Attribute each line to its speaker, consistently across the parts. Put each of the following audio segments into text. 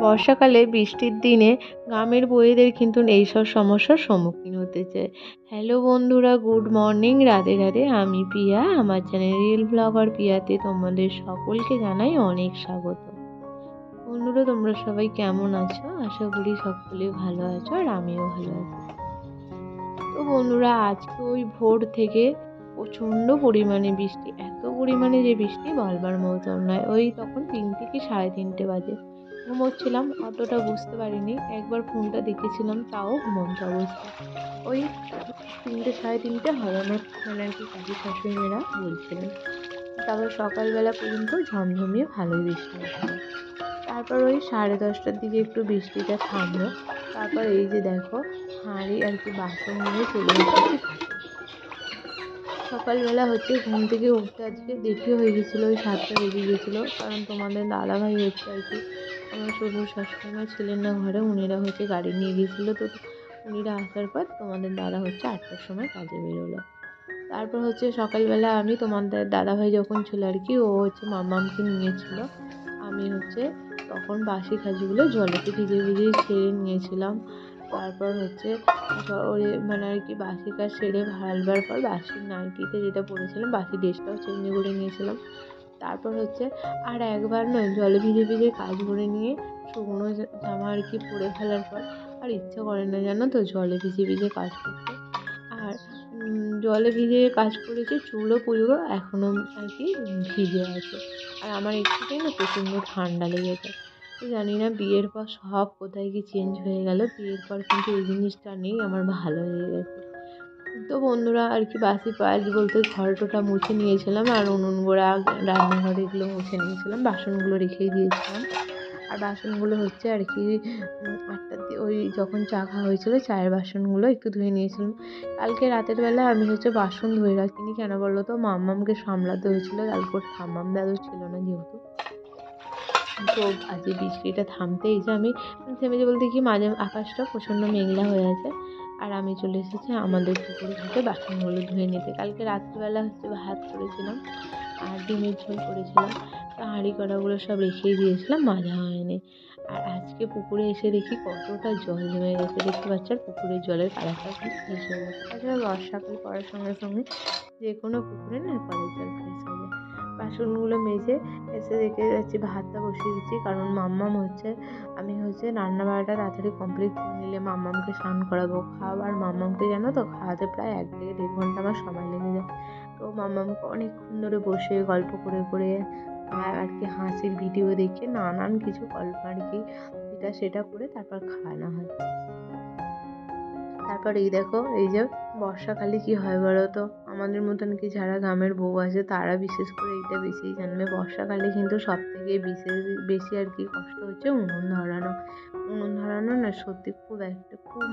Speaker 1: বর্ষাকালে বৃষ্টির দিনে গ্রামের বউয়েদের কিন্তু এইসব সমস্যার সম্মুখীন হতে চায়। হ্যালো বন্ধুরা, গুড মর্নিং, রাধে রাধে। আমি পিয়া, আমার চ্যানেল রিয়েল ব্লগার পিয়াতে তোমাদের সকলকে জানাই অনেক স্বাগত। বন্ধুরা, তোমরা সবাই কেমন আছো? আশা করি সকলে ভালো আছো আর আমিও ভালো আছি। তো বন্ধুরা, আজকে ওই ভোর থেকে প্রচণ্ড পরিমাণে বৃষ্টি, এত পরিমাণে যে বৃষ্টি বলবার মতন নয়। ওই তখন 3টে কি 3:30 বাজে, ঘুমোচ্ছিলাম, অতটা বুঝতে পারিনি। একবার ফোনটা দেখেছিলাম, তাও ঘুমন্ত অবস্থায়। ওই 3টে 3:30 হবে আমার মানে আর কি কাকি শাশুড়িরা বলছিলেন। তারপর সকালবেলা পর্যন্ত ঝমঝমিয়ে ভালোই বৃষ্টি হচ্ছিল। তারপর ওই 10:30টার দিকে একটু বৃষ্টিটা থামলো। তারপর এই যে দেখো, হাঁড়ি আর কি বাসন নিয়ে চলে এসেছি ঘাটে। সকালবেলা ঘুম থেকে উঠতে আজকে দেরিও হয়ে গেছিলো, ওই 7টা বেজে গেছিলো। কারণ তোমাদের দাদাভাই আর কি আমার শ্বশুর শাশুড়িমা ছিলেন না ঘরে, উনিরা গাড়ি নিয়ে গেছিলো। তো উনিরা আসার পর তোমাদের দাদা 8টার সময় কাজে বেরোলো। তারপর সকালবেলা আমি তোমাদের দাদাভাই যখন ছিল আর কি, ও মাম্মামকে নিয়েছিল। আমি তখন বাসি কাজগুলো জলেতে ভিজে ভিজেই সেরে নিয়েছিলাম। তারপর ওই মানে আর কি বাসি কাজ সেরে ভালবার পর বাসি নাইটিতে যেটা পরেছিলাম, বাসি ড্রেসটাও চেঞ্জ করে নিয়েছিলাম। তারপর আর একবার নয়, জলে ভিজে ভিজে কাজ করে নিয়ে শুকনো জামা আর কি পরে ফেলার পর আর ইচ্ছে করে না, জানো তো, জলে ভিজে ভিজে কাজ করতে। আর জলে ভিজে কাজ করেছি, চুলও পুরো এখনও আর কি ভিজে আছে। আর আমার একটুতেই না প্রচণ্ড ঠান্ডা লেগে যায়। তো জানি না বিয়ের পর সব কোথায় কি চেঞ্জ হয়ে গেল, বিয়ের পর কিন্তু এই জিনিসটা নেই, আমার ভালো লেগে গেছে। তো বন্ধুরা আর কি বাসি কাজ বলতে ঘর টোটা মুছে নিয়েছিলাম, আর উনুন গোড়া রান্নাঘর এগুলো মুছে নিয়েছিলাম, বাসনগুলো রেখেই দিয়েছিলাম। আর বাসনগুলো আর কি 8টার ওই যখন চা খাওয়া হয়েছিল, চায়ের বাসনগুলো একটু ধুয়ে নিয়েছিলাম। কালকে রাতের বেলা আমি বাসন ধুয়ে রাখিনি, কেন বলো তো, মাম্মামকে সামলাতে হয়েছিল, কালকে ওর ঠাম্মাম দাদু ছিল না যেহেতু। তো আজকে বৃষ্টিটা থামতেই আমি থেমেছে বলতে কি, মাঝে আকাশটা প্রচণ্ড মেঘলা হয়ে আছে। আর আমি চলে এসেছি আমাদের পুকুর ঘাটে বাসনগুলো ধুয়ে নিতে। কালকে রাত্রিবেলা ভাত করেছিলাম আর ডিমের ঝোল করেছিলাম। তো হাঁড়ি কড়াগুলো সব রেখেই দিয়েছিলাম, মাজা হয়নি। আর আজকে পুকুরে এসে দেখি কতটা জল জমে গেছে, দেখতে পাচ্ছি আর পুকুরের জলের কালারটা খুব ফ্রেশ হয়ে গেছে। তাছাড়া বর্ষাকাল পড়ার সঙ্গে সঙ্গে যে কোনো পুকুরে না কলের জল ফ্রেশ হয়ে যায়। বাসনগুলো মেজে এসে দেখে যাচ্ছি ভাতটা বসিয়ে দিচ্ছি, কারণ মাম্মাম আমি রান্না বাড়াটা তাড়াতাড়ি কমপ্লিট করে নিলে মাম্মামকে স্নান করাবো, খাওয়ার মাম্মামকে জানো তো খাওয়াতে প্রায় 1 থেকে 1.5 ঘন্টা আমার সময় লেগে যায়। তো মাম্মামকে অনেকক্ষণ ধরে বসে গল্প করে করে আর কি হাসির ভিডিও দেখে নানান কিছু গল্প আর কি এটা সেটা করে তারপর খাওয়ানো হয়। তারপর এই দেখো, এই যে বর্ষাকালে কি হয় বলো তো, আমাদের মতন কি যারা গ্রামের বউ আছে তারা বিশেষ করে এইটা বেশিই জানবে। বর্ষাকালে কিন্তু সব থেকে বেশি আর কি কষ্ট উনুন ধরানো। উনুন ধরানো না সত্যি খুব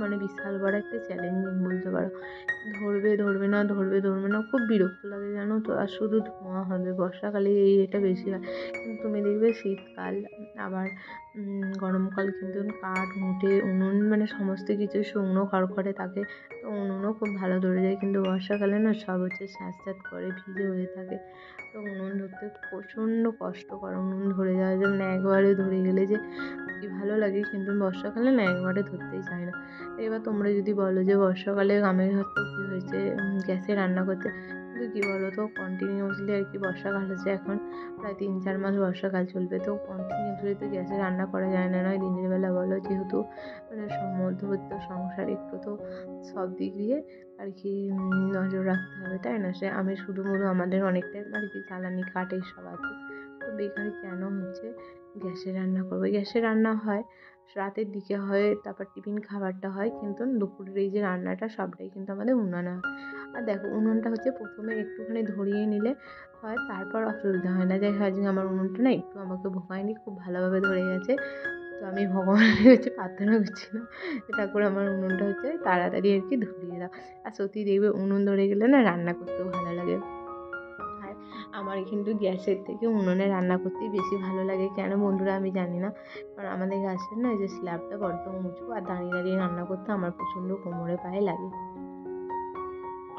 Speaker 1: মানে বিশাল বড় একটা চ্যালেঞ্জিং বলতে পারো। ধরবে না, খুব বিরক্ত লাগে, জানো তো। আর শুধু ধোঁয়া হবে, বর্ষাকালে এটা বেশি হয়। কিন্তু তুমি দেখবে শীতকাল আবার গরমকাল কিন্তু কাঠ উঠে উনুন মানে সমস্ত কিছু শুকনো খড়খড়ে থাকে, তো উনুনও খুব ভালো ধরে যায়। কিন্তু বর্ষাকালে না সব স্যাঁতস্যাঁত করে ভিজে হয়ে থাকে, তো উনুন ধরতে প্রচণ্ড কষ্টকর। উনুন ধরে যাওয়ার জন্য একবারে ধরে গেলে যে কি ভালো লাগে, কিন্তু বর্ষাকালে না একবারে ধরতেই চায় না। এবার তোমরা যদি বলো যে বর্ষাকালে গ্রামের হয়তো কী হয়েছে গ্যাসে রান্না করতে, কিন্তু কী বলো তো, কন্টিনিউয়াসলি আর কি বর্ষাকাল এখন প্রায় 3-4 মাস বর্ষাকাল চলবে, তো কন্টিনিউয়াসলি তো গ্যাসে রান্না করা যায় না, নয় দিনের বেলা বলো, যেহেতু মানে মধ্যবিত্ত সংসার, একটু তো সব দিক দিয়ে আর কি নজর রাখতে হবে, তাই না? আমি শুধু আমাদের অনেকটাই আর কি জ্বালানি কাঠ এইসব আছে, তো বেকার কেন গ্যাসে রান্না করবো। গ্যাসে রান্না হয় রাতের দিকে হয়, তারপর টিফিন খাবারটা হয়, কিন্তু দুপুরের এই যে রান্নাটা সবটাই কিন্তু আমাদের উনানে হয়। আর দেখো, উনুনটা প্রথমে একটুখানি ধরিয়ে নিলে হয়, তারপর অসুবিধা হয় না। যে আজকে আমার উনুনটা না একটু আমাকে ভোগায়নি, খুব ভালোভাবে ধরে গেছে। তো আমি ভগবানের প্রার্থনা করছিলাম যে ঠাকুর আমার উনুনটা তাড়াতাড়ি আর কি ধরিয়ে দাও। আর সত্যি দেখবে উনুন ধরে গেলে না রান্না করতেও ভালো লাগে। আর আমার কিন্তু গ্যাসের থেকে উনুনে রান্না করতেই বেশি ভালো লাগে, কেন বন্ধুরা আমি জানি না। কারণ আমাদের গ্যাসের না যে স্ল্যাবটা বড্ড উঁচু, আর দাঁড়িয়ে দাঁড়িয়ে রান্না করতে আমার প্রচণ্ড কোমরে পায়ে লাগে।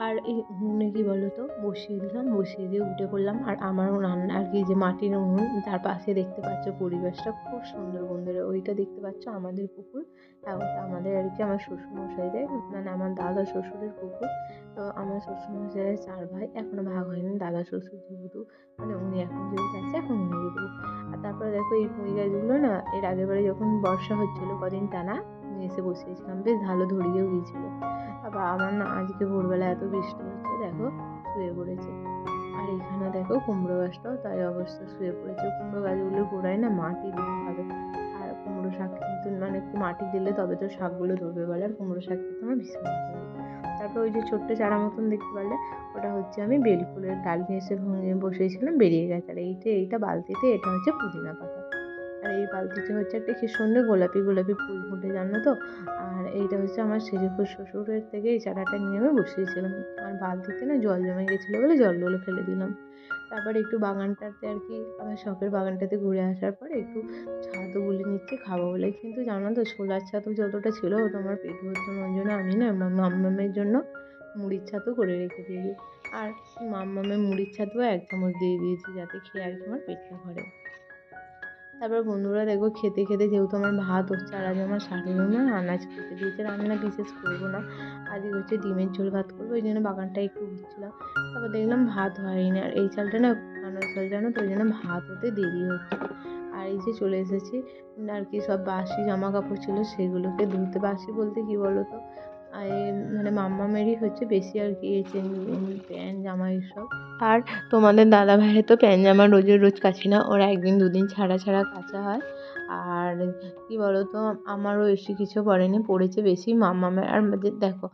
Speaker 1: আর এই উনুনে কী বলো তো বসিয়ে দিলাম, বসিয়ে দিয়ে উঠে পড়লাম। আর আমার রান্না আর কি যে মাটির উনুন, তার পাশে দেখতে পাচ্ছ পরিবেশটা খুব সুন্দর বন্ধুরা। ওইটা দেখতে পাচ্ছ আমাদের পুকুর। আর ওটা আমাদের আর কি আমার শ্বশুরমশাইদের, মানে আমার দাদা শ্বশুরের পুকুর। তো আমার শ্বশুরমশাইয়ের 4 ভাই, এখনও ভাগ হয়নি। দাদা শ্বশুর যেহেতু, মানে উনি এখন যেহেতু আছে, এখন উনি দেবো। আর তারপরে দেখো এই পুঁই গাছগুলো না, এর আগের বারে যখন বর্ষা হচ্ছিলো কদিন টানা, এসে বসিয়েছিলাম, বেশ ভালো ধরিয়েও গিয়েছিলো। আবার আমার না আজকে ভোরবেলা এত বৃষ্টি হচ্ছে, দেখো শুয়ে পড়েছে। আর এখানে দেখো কুমড়ো গাছটাও তাই অবস্থা, শুয়ে পড়েছে। কুমড়ো গাছগুলোর গোড়ায় না মাটি দিতে হবে। আর কুমড়ো শাক কিন্তু মানে একটু মাটি দিলে তবে তো শাকগুলো ধরবে বলে। আর কুমড়ো শাক খেতে আমার ভীষণ ভালো লাগে। তারপর ওই যে ছোট্ট চারা মতন দেখতে পারলে, ওটা হচ্ছে আমি বেল ফুলের ডাল নিয়ে এসে বসিয়েছিলাম, বেরিয়ে গেছে। আর এইটা বালতিতে, এটা হচ্ছে পুদিনা পাতা। আর এই বালতিতে হচ্ছে একটা কি সুন্দর গোলাপি গোলাপি ফুল ফুটে, জানো তো। আর এইটা হচ্ছে আমার সেজেপুর শ্বশুরের থেকে এই চারাটা নিয়ে আমি বসিয়েছিলাম। আর বালতিতে না জল জমে গেছিলো বলে জলগুলো ফেলে দিলাম। তারপরে একটু বাগানটাতে আর কি, আমার শখের বাগানটাতে ঘুরে আসার পরে একটু ছাতু গুলে নিচ্ছি খাবো বলে। কিন্তু জানো তো ছোলার ছাতু যতটা ছিল তো আমার পেট ভরতো না, ওই জন্য আমি না মাম্মামের জন্য মুড়ির ছাতু করে রেখে দিই। আর মাম্মামের মুড়ির ছাতুও 1 চামচ দিয়ে দিয়েছি, যাতে খেয়ে আর কি আমার পেটটা ভরে। তারপর বন্ধুরা দেখো খেতে খেতে, যেহেতু আমার ভাত হচ্ছে, আর আজ আমার শাশুড়ি মা আনাজ খেতে দিয়েছে, রান্না বিশেষ করবো না। আজকে হচ্ছে ডিমের ঝোল ভাত করবো, ওই জন্য বাগানটা একটু ঘুরছিলাম। তারপর দেখলাম ভাত হয়নি, আর এই চালটা না কানো চাল, জানো তো, ওই জন্য ভাত হতে দেরি হচ্ছে। আর এই যে চলে এসেছি আর কি, সব বাসি জামা কাপড় ছিল সেগুলোকে ধুতে। বাসি বলতে কি বলো তো, মানে মাম্মামেরই হচ্ছে বেশি আর কি, প্যান্ট জামা এইসব। আর তোমাদের দাদা ভাইয়ের তো প্যান্ট জামা রোজের রোজ কাচি না, ওরা 1 দিন 2 দিন ছাড়া ছাড়া কাচা হয়। আর কি বলো তো, আমারও বেশি কিছু পড়েনি, পড়েছে বেশি মাম্মামের। আর দেখো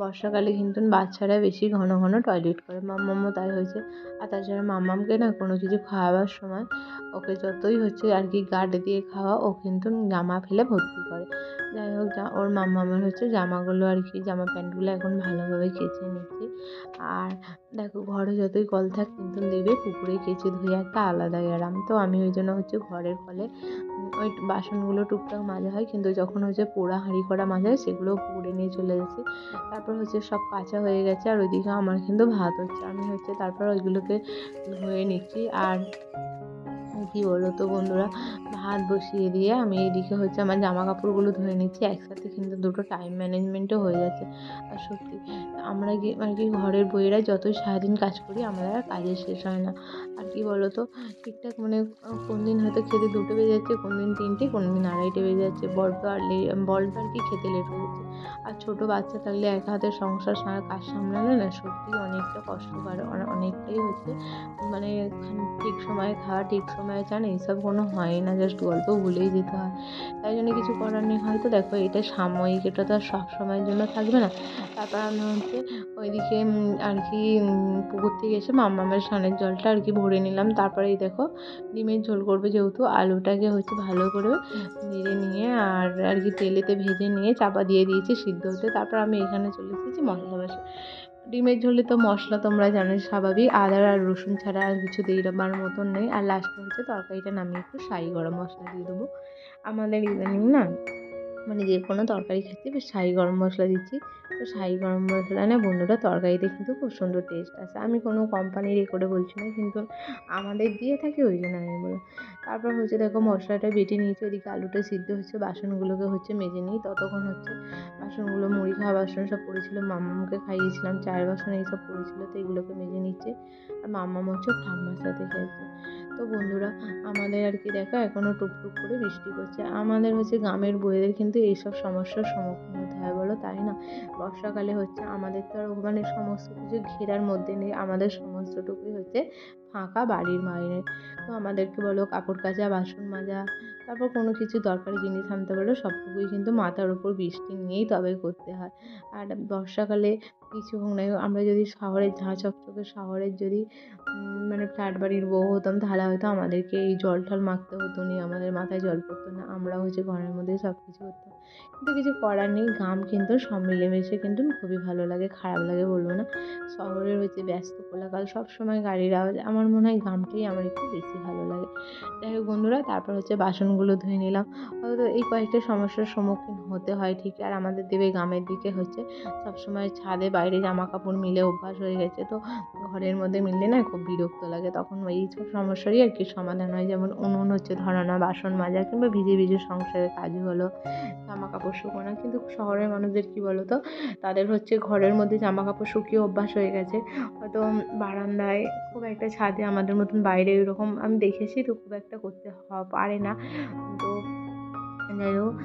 Speaker 1: বর্ষাকালে কিন্তু বাচ্চারা বেশি ঘন ঘন টয়লেট করে, মাম্মামও তাই হয়েছে। আর তাছাড়া মাম্মামকে না কোনো কিছু খাওয়াবার সময়, ওকে যতই হচ্ছে আর কি গার্ড দিয়ে খাওয়া, ও কিন্তু জামা ফেলে ভর্তি করে। যাই হোক, ওর মাম্মামের হচ্ছে জামাগুলো আর কি, জামা প্যান্টগুলো এখন ভালোভাবে কেচে নিচ্ছি। আর দেখো ঘরে যতই কল থাক, কিন্তু দেখবে পুকুরে কেচে ধুয়ে একটা আলাদাই আরাম। তো আমি ওই জন্য হচ্ছে ঘরের কলে ওই বাসনগুলো টুকটাক মাজা হয়, কিন্তু যখন হচ্ছে পোড়া হাঁড়ি করা মাজা হয়, সেগুলো পুকুরে নিয়ে চলে যাচ্ছি। তারপর হচ্ছে সব কাচা হয়ে গেছে, আর ওইদিকে আমার কিন্তু ভাত হচ্ছে, আমি হচ্ছে তারপর ওইগুলোকে ধুয়ে নিচ্ছি। আর কি বলো তো বন্ধুরা, ভাত বসিয়ে দিয়ে আমি এদিকে হচ্ছে আমার জামা কাপড়গুলো ধুয়ে নিচ্ছি একসাথে, কিন্তু দুটো টাইম ম্যানেজমেন্টও হয়ে যাচ্ছে। আর সত্যি আমরা কি আর কি ঘরের বউয়েরা যতই সারাদিন কাজ করি, আমাদের আর কাজের শেষ হয় না। আর কি বলো তো, ঠিকঠাক মানে কোন দিন হয়তো খেতে 2টো বেজে যাচ্ছে, কোন দিন 3টে, কোন দিন 2:30 বেজে যাচ্ছে। বড্ড আর কি খেতে লেট হয়ে যাচ্ছে। আর ছোটো বাচ্চা থাকলে এক হাতে সংসার কাজ সামলানো না সত্যিই অনেকটা কষ্টকর, অনেকটাই হচ্ছে মানে ঠিক সময়ে খাওয়া, ঠিক সময়ে চান, এইসব কোনো হয়ই না, জাস্ট গল্প ভুলেই যেতে হয়। তাই জন্য কিছু করার নেই। হয়তো দেখো এটা সাময়িক, এটা তো আর সব সময়ের জন্য থাকবে না। তারপর আমি হচ্ছে ওইদিকে আর কি পুকুর থেকে এসে মাম্মামের স্নানের জলটা আর কি ভরে নিলাম। তারপরে এই দেখো ডিমের ঝোল করবে, যেহেতু আলুটাকে হচ্ছে ভালো করে নেড়ে নিয়ে আর আর কি তেলেতে ভেজে নিয়ে চাপা দিয়ে দিয়েছি সিদ্ধ হতে। তারপর আমি এখানে চলে এসেছি মশলা বাসে। ডিমের ঝোলে তো মশলা তোমরা জানোই, স্বাভাবিক আদা আর রসুন ছাড়া আর কিছু দেবার মতন নেই। আর লাস্টে হচ্ছে তরকারিটা নামিয়ে একটু শাহি গরম মশলা দিয়ে দেবো। আমাদের ইদানিং না, মানে যে কোনো তরকারি খাচ্ছি বেশ শাহি গরম মশলা দিচ্ছি। তো শাহি গরম মশলা না বন্ধুরা তরকারিতে কিন্তু খুব সুন্দর টেস্ট আসে। আমি কোনো কোম্পানির করে বলছি না, কিন্তু আমাদের দিয়ে থাকে, ওই জন্য আমি বললাম। তারপর হচ্ছে দেখো মশলাটা বেটে নিয়েছি, ওদিকে আলুটা সিদ্ধ হচ্ছে, বাসনগুলোকে হচ্ছে মেজে নিই। ততক্ষণ হচ্ছে বাসনগুলো, মুড়ি খাওয়া বাসন সব পড়েছিল, মাম্মামকে খাইয়েছিলাম, চায়ের বাসন এইসব পড়েছিল, তো এগুলোকে মেজে নিচ্ছে। আর মাম্মাম হচ্ছে ঠাম্মার সাথে খেলছে। তো বন্ধুরা আমাদের আর কি দেখো এখনও টুকটুক করে বৃষ্টি পড়ছে। আমাদের হচ্ছে গ্রামের বউয়েদের কিন্তু এইসব সমস্যার সম্মুখীন হতে হয়, বলো তাই না? বর্ষাকালে হচ্ছে আমাদের তো আর মানে সমস্ত কিছু ঘেরার মধ্যে নেই, আমাদের সমস্তটুকুই হচ্ছে ফাঁকা বাড়ির বাইরে। তো আমাদেরকে বলো কাপড় কাচা, বাসন মাজা, তারপর কোনো কিছু দরকারি জিনিস আনতে বলো, সবটুকুই কিন্তু মাথার উপর বৃষ্টি নিয়েই তবে করতে হয়। আর বর্ষাকালে কিছু হোক না, আমরা যদি শহরের ঝাঁ চকচকে শহরের যদি মানে ফ্ল্যাট বাড়ির বউ হতাম, তাহলে হয়তো আমাদেরকে এই জল টল মাখতে হতো না, আমাদের মাথায় জল পড়তো না, আমরা হচ্ছে ঘরের মধ্যে সব কিছু করতাম। কিন্তু কিছু করার নেই, গ্রাম কিন্তু সব মিলেমিশে কিন্তু খুবই ভালো লাগে, খারাপ লাগে বলবো না। শহরের হচ্ছে ব্যস্ত কোলাহল, সবসময় গাড়ির আওয়াজ, আমার আমার মনে হয় গ্রামটাই আমার একটু বেশি ভালো লাগে। যাই হোক বন্ধুরা, তারপর হচ্ছে বাসনগুলো ধুয়ে নিলাম। হয়তো এই কয়েকটা সমস্যার সম্মুখীন হতে হয় ঠিকই। আর আমাদের দেবে গ্রামের দিকে হচ্ছে সবসময় ছাদে বাইরে জামা কাপড় মিলে অভ্যাস হয়ে গেছে, তো ঘরের মধ্যে মিললে না খুব বিরক্ত লাগে। তখন এই সব সমস্যারই আর কি সমাধান হয়, যেমন উনুন হচ্ছে ধরানো, বাসন মাজা কিংবা ভিজে ভিজে সংসারের কাজ হলো, জামা কাপড় শুকোনো। কিন্তু শহরের মানুষদের কী বলো তো, তাদের হচ্ছে ঘরের মধ্যে জামা কাপড় শুকিয়ে অভ্যাস হয়ে গেছে। হয়তো বারান্দায়, খুব একটা ছাদে আমাদের মতন বাইরে এরকম আমি দেখেছি, তো খুব একটা করতে পারে না। তো যাই হোক,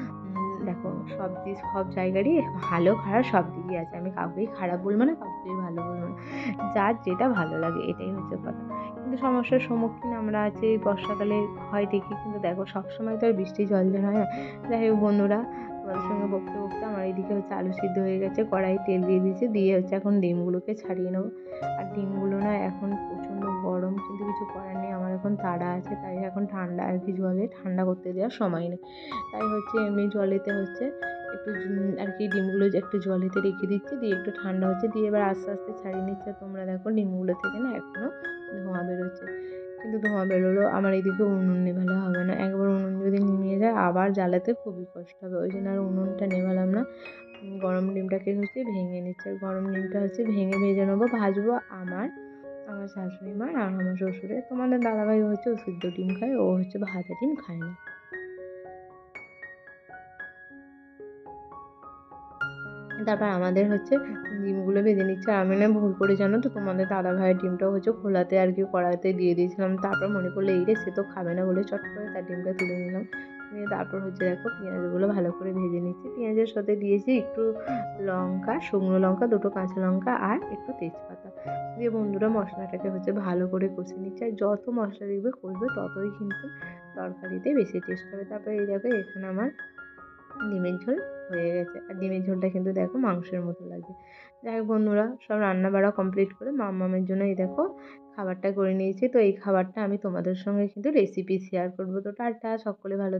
Speaker 1: দেখো সব জায়গারই ভালো খারাপ সব দিকই আছে। আমি কাউকেই খারাপ বলবো না, কাউকেই ভালো বলবো না। যার যেটা ভালো লাগে এটাই হচ্ছে কথা। কিন্তু সমস্যার সম্মুখীন আমরা আছি এই বর্ষাকালে হয় ঠিকই, কিন্তু দেখো সবসময় তো আর বৃষ্টি জলদিন হয় না। যাই হোক বন্ধুরা, তোমাদের সঙ্গে বকতে বকতে আমার এইদিকে হচ্ছে আলু সিদ্ধ হয়ে গেছে, কড়াই তেল দিয়ে দিয়েছি, দিয়ে হচ্ছে এখন ডিমগুলোকে ছাড়িয়ে নেবো। আর ডিমগুলো না এখন প্রচণ্ড গরম, কিন্তু কিছু করার নেই, আমার এখন তাড়া আছে, তাই এখন ঠান্ডা আর কি জলে ঠান্ডা করতে দেওয়ার সময় নেই। তাই হচ্ছে এমনি জলেতে হচ্ছে একটু আর কি ডিমগুলো যে একটু জলেতে রেখে দিচ্ছি, দিয়ে একটু ঠান্ডা হচ্ছে, দিয়ে এবার আস্তে আস্তে ছাড়িয়ে নিচ্ছি। আর তোমরা দেখো ডিমগুলো থেকে না এখনও ধোঁয়া বেরোচ্ছে, কিন্তু ধোঁয়া বেরোলেও আমার এদিকে উনুন নেভালে হবে না। একবার উনুন যদি নিভিয়ে যায় আবার জ্বালাতে খুবই কষ্ট হবে, ওই জন্য আর উনুনটা নেভালাম না। গরম ডিমটাকে হচ্ছে ভেঙে নিচ্ছে, আর গরম ডিমটা হচ্ছে ভেঙে ভেজে নেবো, ভাজবো আমার শাশুড়ি মা আর আমার শ্বশুরে। তোমাদের দাদাভাই হচ্ছে ও সিদ্ধ ডিম খায়, ও হচ্ছে ভাজা ডিম খায় না। তারপর আমাদের হচ্ছে ডিমগুলো ভেজে নিচ্ছে। আর আমি না ভুল করে, জানো তো, তোমাদের দাদাভাইয়ের ডিমটাও হচ্ছে খোলাতে আর কি কড়াইতে দিয়ে দিয়েছিলাম। তারপর মনে পড়লো এই রে, সে তো খাবে না বলে চট করে তার ডিমটা তুলে নিলাম। নিয়ে তারপর হচ্ছে দেখো পেঁয়াজগুলো ভালো করে ভেজে নিচ্ছি। পেঁয়াজের সাথে দিয়েছি একটু লঙ্কা, শুকনো লঙ্কা, দুটো কাঁচা লঙ্কা আর একটু তেজপাতা। দিয়ে বন্ধুরা মশলাটাকে হচ্ছে ভালো করে কষে নিচ্ছে। আর যত মশলা দেখবে কষবে ততই কিন্তু তরকারিতে বেশি টেস্ট হবে। তারপরে এই দেখো এখানে আমার ডিমের ঝোল হয়ে গেছে। আর ডিমের ঝোলটা কিন্তু দেখো মাংসের মতো লাগছে। যাই হোক বন্ধুরা, সব রান্না বাড়া কমপ্লিট করে মাম্মামের জন্য এই দেখো খাবারটা করে নিয়েছি। তো এই খাবারটা আমি তোমাদের সঙ্গে কিন্তু রেসিপি শেয়ার করবো। তো টাটা, সকলে ভালো